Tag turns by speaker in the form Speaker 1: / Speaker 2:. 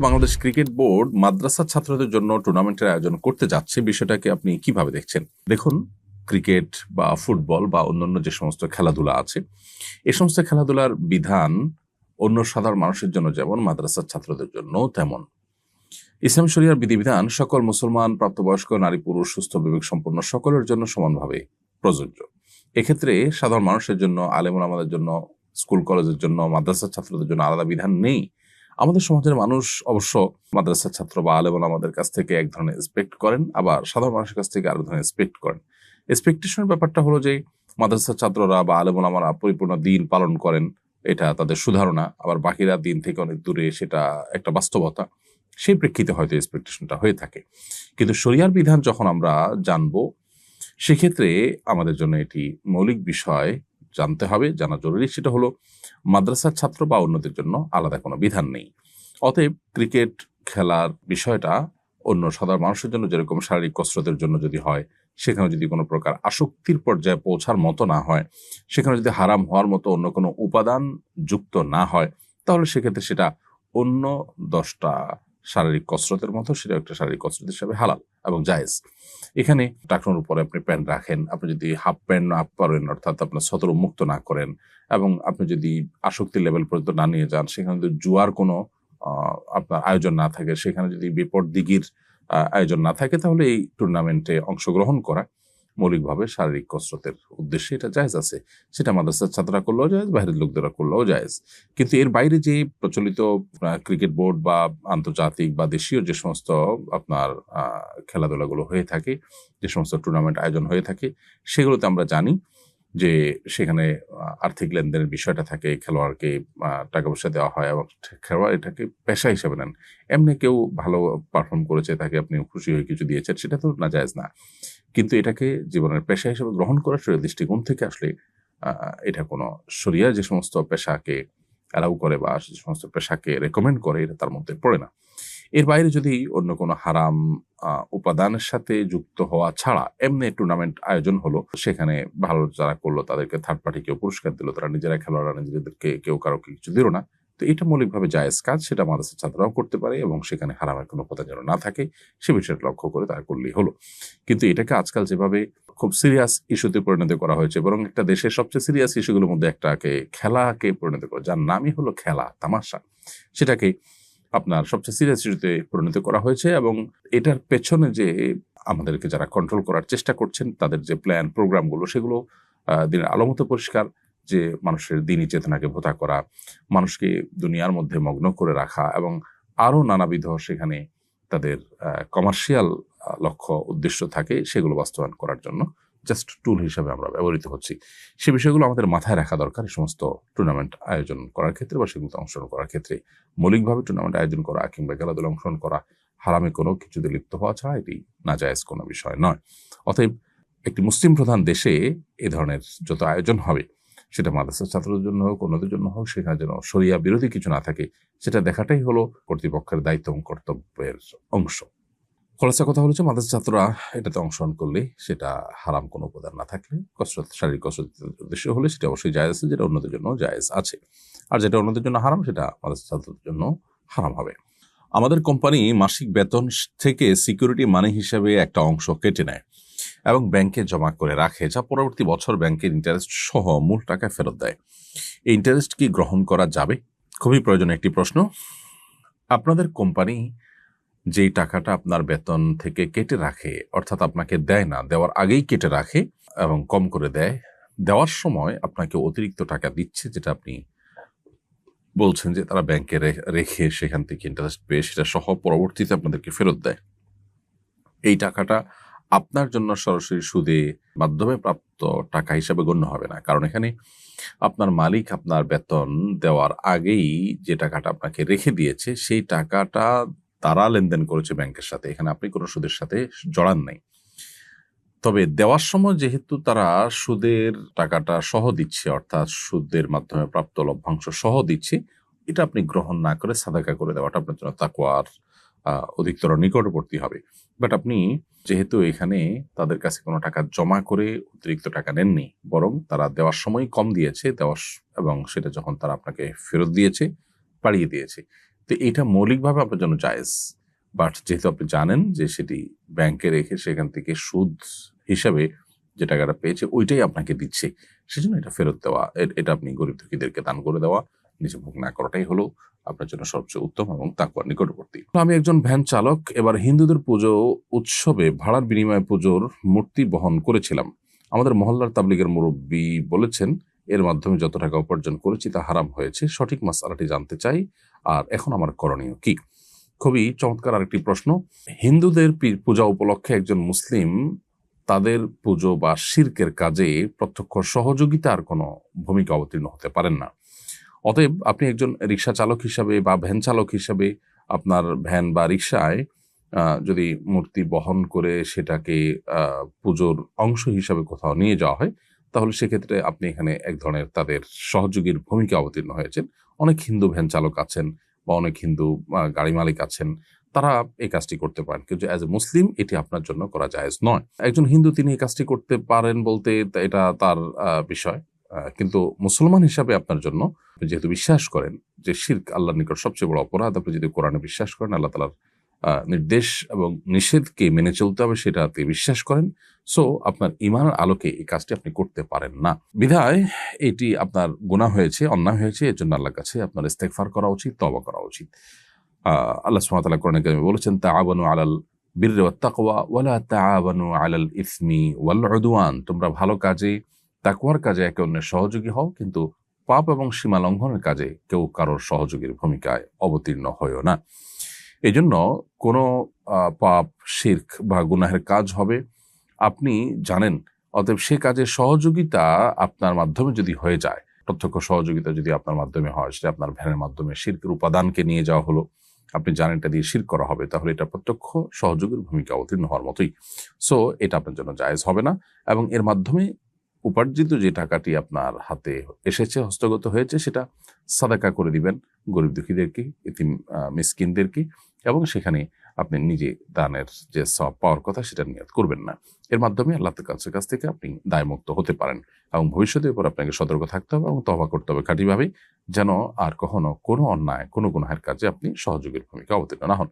Speaker 1: Bangladesh cricket board মাদ্রাসা ছাত্রদের জন্য টুর্নামেন্টের আয়োজন করতে যাচ্ছে, বিষয়টাকে আপনি কিভাবে দেখছেন? দেখুন, ক্রিকেট বা ফুটবল বা অন্যান্য যে সমস্ত খেলাধুলা আছে, এ সমস্ত খেলাধুলার বিধান অন্য সাধারণ মানুষের জন্য যেমন মাদ্রাসার ছাত্রদের জন্য তেমন। ইসলাম শরিয়ার বিধিবিধান সকল মুসলমান, প্রাপ্তবয়স্ক, নারী, পুরুষ, সুস্থ বিবেক সম্পন্ন সকলের জন্য সমানভাবে প্রযোজ্য। এক্ষেত্রে সাধারণ মানুষের জন্য, আলেম ওলামাদের জন্য, স্কুল কলেজের জন্য, মাদ্রাসার ছাত্রদের জন্য আলাদা বিধান নেই। আমাদের সমাজের মানুষ অবশ্য মাদ্রাসার ছাত্র বা আলেম ওলামাদের কাছ থেকে এক ধরনের এক্সপেক্ট করেন, আবার সাধারণ মানুষের কাছ থেকে আরেক ধরনের এক্সপেক্ট করেন। এক্সপেকটেশনের ব্যাপারটা হলো যে মাদ্রাসার ছাত্ররা বা আলেম ওলামারা পরিপূর্ণ দিন পালন করেন, এটা তাদের সুধারণা। আবার বাকিরা দিন থেকে অনেক দূরে, সেটা একটা বাস্তবতা। সেই প্রেক্ষিতে হয়তো এক্সপেকটেশনটা হয়ে থাকে। কিন্তু শরিয়ার বিধান যখন আমরা জানবো, সেক্ষেত্রে আমাদের জন্য এটি মৌলিক বিষয় জানতে হবে, জানা জরুরি। সেটা হলো মাদ্রাসার ছাত্র বা অন্যদের জন্য আলাদা কোনো বিধান নেই। অতএব ক্রিকেট খেলার বিষয়টা অন্য সাধারণ মানুষের জন্য যেরকম শারীরিক কসরতের জন্য যদি হয়, সেখানে যদি কোনো প্রকার আসক্তির পর্যায়ে পৌঁছার মতো না হয়, সেখানে যদি হারাম হওয়ার মতো অন্য কোনো উপাদান যুক্ত না হয়, তাহলে সেক্ষেত্রে সেটা অন্য 10টা শারীরিক কসরতের মতো, সেটা একটা শারীরিক কসরত হিসাবে হালাল এবং জায়েজ। এখানে টাকনোর উপরে আপনি প্যান্ট রাখেন, আপনি যদি হাফ প্যান্ট না পরেন, অর্থাৎ আপনার সতর উন্মুক্ত না করেন, এবং আপনি যদি আসক্তির লেভেল পর্যন্ত না নিয়ে যান, সেখানে যদি জুয়ার কোনো আপনার আয়োজন না থাকে, সেখানে যদি বিপদ দিগির আয়োজন না থাকে, তাহলে এই টুর্নামেন্টে অংশগ্রহণ করা মৌলিকভাবে শারীরিক কসরতের উদ্দেশ্যে এটা জায়েজ আছে। সেটা মাদ্রাসার ছাত্ররা করলেও জায়েজ, বাইরের লোকদেরা করলেও জায়েজ। কিন্তু এর বাইরে যে প্রচলিত ক্রিকেট বোর্ড বা আন্তর্জাতিক বা দেশীয় যে সমস্ত আপনার খেলাধুলাগুলো হয়ে থাকে, যে সমস্ত টুর্নামেন্ট আয়োজন হয়ে থাকে, সেগুলোতে আমরা জানি যে সেখানে আর্থিক লেনদেনের বিষয়টা থাকে, খেলোয়াড়কে টাকা পয়সা দেওয়া হয় এবং খেলোয়াড় এটাকে পেশা হিসেবে নেন। এমনি কেউ ভালো পারফর্ম করেছে, তাকে আপনি খুশি হয়ে কিছু দিয়েছেন, সেটা তো নাজায়েজ না। কিন্তু এটাকে জীবনের পেশা হিসেবে গ্রহণ করার শরীয়ত দৃষ্টিকোণ থেকে আসলে এটা কোনো শরিয়া যে সমস্ত পেশাকে অ্যালাউ করে বা যে সমস্ত পেশাকে রেকমেন্ড করে, এটা তার মধ্যে পড়ে না। এর বাইরে যদি অন্য কোনো হারাম উপাদানের সাথে যুক্ত হওয়া ছাড়া এমনি টুর্নামেন্ট আয়োজন হলো, সেখানে ভালো যারা করলো তাদেরকে থার্ড পার্টি কেউ পুরস্কার দিল, তারা নিজেরা খেলোয়াড়রা নিজেদেরকে কেউ কারোকে কিছু দিল না, তো এটা মৌলিকভাবে জায়েজ কাজ, সেটা মাদ্রাসার ছাত্ররাও করতে পারে এবং সেখানে হারামের কোনো উপাদান যেন না থাকে সে বিষয়টা লক্ষ্য করে তারা করলেই হলো। কিন্তু এটাকে আজকাল যেভাবে খুব সিরিয়াস ইস্যুতে পরিণত করা হয়েছে, বরং একটা দেশের সবচেয়ে সিরিয়াস ইস্যুগুলোর মধ্যে একটাকে খেলাকে পরিণত করা, যার নামই হলো খেলা, তামাশা, সেটাকে আপনার সবচেয়ে সিরিয়াস ইস্যুতে পরিণত করা হয়েছে। এবং এটার পেছনে যে আমাদেরকে যারা কন্ট্রোল করার চেষ্টা করছেন, তাদের যে প্ল্যান প্রোগ্রামগুলো, সেগুলো দিনের আলোমতো পরিষ্কার যে মানুষের দিনী চেতনাকে ভোঁতা করা, মানুষকে দুনিয়ার মধ্যে মগ্ন করে রাখা এবং আরও নানাবিধ সেখানে তাদের কমার্শিয়াল লক্ষ্য উদ্দেশ্য থাকে, সেগুলো বাস্তবায়ন করার জন্য জাস্ট টুল হিসাবে আমরা ব্যবহৃত হচ্ছি। সে বিষয়গুলো আমাদের মাথায় রাখা দরকার এই সমস্ত টুর্নামেন্ট আয়োজন করার ক্ষেত্রে বা সেগুলোতে অংশগ্রহণ করার ক্ষেত্রে। মৌলিকভাবে টুর্নামেন্ট আয়োজন করা কিংবা খেলাধুলা অংশগ্রহণ করা হারামে কোনো কিছুতে লিপ্ত হওয়া ছাড়া এটি নাজায়েজ কোনো বিষয় নয়। অতএব একটি মুসলিম প্রধান দেশে এ ধরনের যত আয়োজন হবে, সেটা মাদ্রাসার ছাত্রদের জন্য হোক, অন্যদের জন্য হোক, সেখানে যেন শরিয়া বিরোধী কিছু না থাকে, সেটা দেখাটাই হলো কর্তৃপক্ষের দায়িত্ব এবং কর্তব্যের অংশ। খোলাসা কথা হলো যে মাদ্রাসা ছাত্ররা এটাতে অংশগ্রহণ করলে সেটা হারাম কোনো উপাদান না থাকলে, কসরত, শারীরিক কসরতের উদ্দেশ্য হলে সেটা অবশ্যই জায়েজ আছে, যেটা অন্যদের জন্য জায়েজ আছে। আর যেটা অন্যদের জন্য হারাম, সেটা মাদ্রাসা ছাত্রদের জন্য হারাম হবে। আমাদের কোম্পানি মাসিক বেতন থেকে সিকিউরিটি মানি হিসেবে একটা অংশ কেটে নেয় এবং ব্যাংকে জমা করে রাখে, যা পরবর্তী বছর ব্যাংকের ইন্টারেস্ট সহ মূল টাকা ফেরত দেয়। এই ইন্টারেস্ট কি গ্রহণ করা যাবে? খুবই প্রয়োজনীয় একটি প্রশ্ন। আপনাদের কোম্পানি যেই টাকাটা আপনার বেতন থেকে কেটে রাখে, অর্থাৎ আপনাকে দেয় না, দেওয়ার আগেই কেটে রাখে এবং কম করে দেয়, দেওয়ার সময় আপনাকে অতিরিক্ত টাকা দিচ্ছে, যেটা আপনি বলছেন যে তারা ব্যাংকে রেখে সেখান থেকে ইন্টারেস্ট পেয়ে সেটা সহ পরবর্তীতে আপনাদেরকে ফেরত দেয়, এই টাকাটা আপনার জন্য সরাসরি সুদে মাধ্যমে প্রাপ্ত টাকা হিসাবে গণ্য হবে না। কারণ এখানে আপনার মালিক আপনার বেতন দেওয়ার আগেই যে টাকাটা আপনাকে রেখে দিয়েছে, সেই টাকাটা তারা লেনদেন করেছে ব্যাংকের সাথে, এখানে আপনি কোনো সুদের সাথে জড়ান নাই। তবে দেওয়ার সময় যেহেতু তারা সুদের টাকাটা সহ দিচ্ছে, অর্থাৎ সুদের মাধ্যমে প্রাপ্ত লভ্যাংশ সহ দিচ্ছে, এটা আপনি গ্রহণ না করে সাদাকা করে দেওয়াটা আপনার জন্য তাকওয়ার অধিকতর নিকটবর্তী হবে। বাট আপনি যেহেতু এখানে তাদের কাছে কোনো টাকা জমা করে অতিরিক্ত টাকা নেননি, বরং তারা দেওয়ার সময় কম দিয়েছে, এবং সেটা যখন তারা আপনাকে ফেরত দিয়েছে, বাড়িয়ে দিয়েছে, তো এটা মৌলিকভাবে আপনার জন্য জায়েজ, বাট যেহেতু আপনি জানেন যে সেটি ব্যাংকে রেখে সেখান থেকে সুদ হিসাবে যে টাকাটা পেয়েছে ওইটাই আপনাকে দিচ্ছে, সেজন্য এটা ফেরত দেওয়া, এটা আপনি গরিব দুঃখীদেরকে দান করে দেওয়া, নিজে ভোগ না করাটাই হলো আপনার জন্য সবচেয়ে উত্তম এবং তাকওয়ার নিকটবর্তী। আমি একজন ভ্যান চালক, এবার হিন্দুদের পুজো উৎসবে ভাড়ার বিনিময়ে পুজোর মূর্তি বহন করেছিলাম। আমাদের মহল্লার তাবলিগের মুরব্বী বলেছেন এর মাধ্যমে যত টাকা উপার্জন করেছি তা হারাম হয়েছে, সঠিক মাসআলাটি জানতে চাই, আর এখন আমার করণীয় কি? খুবই চমৎকার আরেকটি প্রশ্ন। হিন্দুদের পূজা উপলক্ষে একজন মুসলিম তাদের পুজো বা শিরকের কাজে প্রত্যক্ষ সহযোগিতার কোনো ভূমিকা অবতীর্ণ হতে পারেন না। অতএব আপনি একজন রিক্সা চালক হিসাবে বা ভ্যান চালক হিসাবে আপনার ভ্যান বা রিক্সায় যদি মূর্তি বহন করে সেটাকে পুজোর অংশ হিসাবে কোথাও নিয়ে যাওয়া হয়, তাহলে সেক্ষেত্রে আপনি এখানে এক ধরনের তাদের সহযোগীর ভূমিকা অবতীর্ণ হয়েছেন। অনেক হিন্দু ভ্যান চালক আছেন বা অনেক হিন্দু গাড়ি মালিক আছেন, তারা এই কাজটি করতে পারেন, কিন্তু অ্যাজ এ মুসলিম এটি আপনার জন্য করা জায়েজ নয়। একজন হিন্দু তিনি এই কাজটি করতে পারেন বলতে এটা তার বিষয়, কিন্তু মুসলমান হিসাবে আপনার জন্য, যেহেতু বিশ্বাস করেন যে শিরক আল্লাহর নিকট সবচেয়ে বড় অপরাধ, আপনি যদি কোরআনে বিশ্বাস করেন আল্লাহ তাআলার নির্দেশ এবং নিষেধকে মেনে চলতে হবে সেটাতে বিশ্বাস করেন, সো আপনার ঈমানের আলোকে এই কাজটি আপনি করতে পারেন না। বিধায় এটি আপনার গুনাহ হয়েছে, অন্যায় হয়েছে, এর জন্য আল্লাহর কাছে আপনার ইস্তেগফার করা উচিত, তওবা করা উচিত। আল্লাহ সুবহানাহু ওয়া তাআলা কোরআনে কারিমে বলেছেন তাআওয়ানু আলাল বিররি ওয়াত তাকওয়া ওয়ালা তাআওয়ানু আলাল ইসমি ওয়াল উদওয়ান, তোমরা ভালো কাজে তাকওয়ার কাজে একে অন্যের সহযোগী হও, কিন্তু পাপ এবং সীমা লঙ্ঘনের কাজে কেউ কারোর সহযোগীর ভূমিকায় অবতীর্ণ হয়ও না। এজন্য কোনো পাপ, শিরক বা গুনাহের কাজ হবে আপনি জানেন, অতএব সে কাজে সহযোগিতা আপনার মাধ্যমে যদি হয়ে যায়, প্রত্যক্ষ সহযোগিতা যদি আপনার মাধ্যমে হয়, সেটা আপনার ভ্যানের মাধ্যমে শিরকের উপাদানকে নিয়ে যাওয়া হলো, আপনি জানেন এটা দিয়ে শিরক করা হবে, তাহলে এটা প্রত্যক্ষ সহযোগীর ভূমিকা অবতীর্ণ হওয়ার মতোই। সো এটা আপনার জন্য জায়েজ হবে না, এবং এর মাধ্যমে উপার্জিত যে টাকাটি আপনার হাতে এসেছে, হস্তগত হয়েছে, সেটা সাদাকা করে দিবেন গরিব দুঃখীদেরকে, এতিম মিসকিনদেরকে, এবং সেখানে আপনি নিজে দানের যে সওয়াব পাওয়ার কথা সেটা নিয়ত করবেন না। এর মাধ্যমে আল্লাহর কাছ থেকে আপনি দায়মুক্ত হতে পারেন, এবং ভবিষ্যতের উপর আপনাকে সতর্ক থাকতে হবে এবং তওবা করতে হবে খাঁটিভাবে, যেন আর কখনো কোনো অন্যায়, কোনো গুনাহের কাজে আপনি সহযোগীর ভূমিকা অবতীর্ণ না হন।